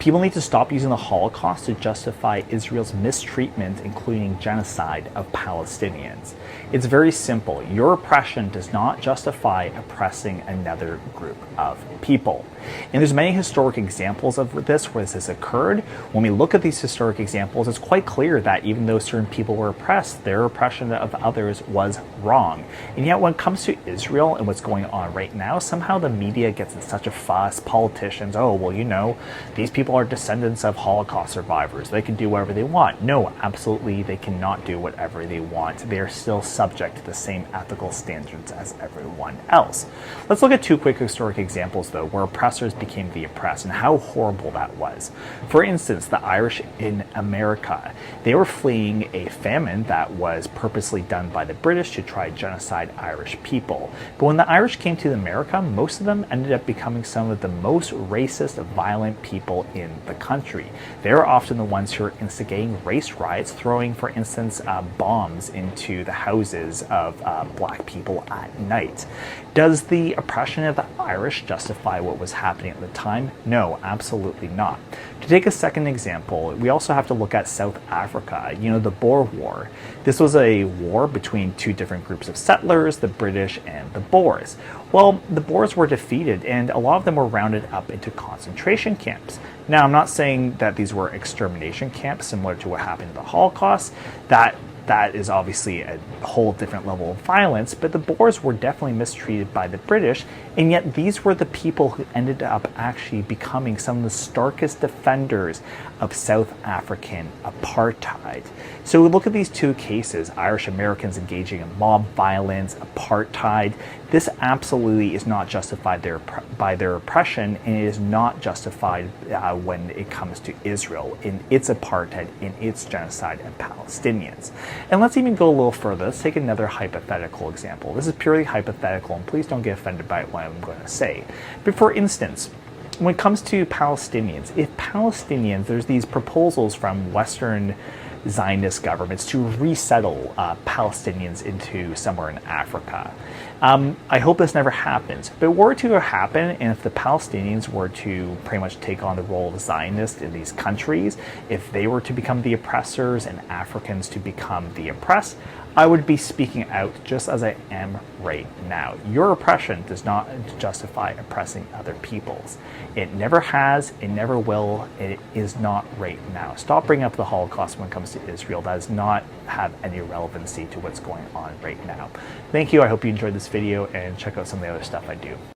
People need to stop using the Holocaust to justify Israel's mistreatment, including genocide of Palestinians. It's very simple. Your oppression does not justify oppressing another group of people. And there's many historic examples of this where this has occurred. When we look at these historic examples, it's quite clear that even though certain people were oppressed, their oppression of others was wrong. And yet when it comes to Israel and what's going on right now, somehow the media gets in such a fuss. Politicians, oh, well, you know, these people are descendants of Holocaust survivors. They can do whatever they want. No, absolutely, they cannot do whatever they want. They are still subject to the same ethical standards as everyone else. Let's look at two quick historic examples, though, where oppressors became the oppressed and how horrible that was. For instance, the Irish in America. They were fleeing a famine that was purposely done by the British to try to genocide Irish people. But when the Irish came to America, most of them ended up becoming some of the most racist, violent people in the country. They're often the ones who are instigating race riots, throwing, for instance, bombs into the houses of black people at night. Does the oppression of the Irish justify what was happening at the time? No, absolutely not. To take a second example, we also have to look at South Africa. You know, the Boer War. This was a war between two different groups of settlers, the British and the Boers. Well, the Boers were defeated and a lot of them were rounded up into concentration camps. Now, I'm not saying that these were extermination camps similar to what happened in the Holocaust. That is obviously a whole different level of violence, but the Boers were definitely mistreated by the British, and yet these were the people who ended up actually becoming some of the starkest defenders of South African apartheid. So we look at these two cases, Irish Americans engaging in mob violence, apartheid. This absolutely is not justified by their oppression, and it is not justified when it comes to Israel in its apartheid, in its genocide of Palestinians. And let's even go a little further. Let's take another hypothetical example. This is purely hypothetical, and please don't get offended by what I'm going to say. But for instance, when it comes to Palestinians, if Palestinians, there's these proposals from Western Zionist governments to resettle Palestinians into somewhere in Africa. I hope this never happens, but were it to happen, and if the Palestinians were to pretty much take on the role of Zionists in these countries, if they were to become the oppressors and Africans to become the oppressed, I would be speaking out just as I am right now. Your oppression does not justify oppressing other peoples. It never has, it never will, it is not right now. Stop bringing up the Holocaust when it comes to Israel. That does not have any relevancy to what's going on right now. Thank you, I hope you enjoyed this video, and check out some of the other stuff I do.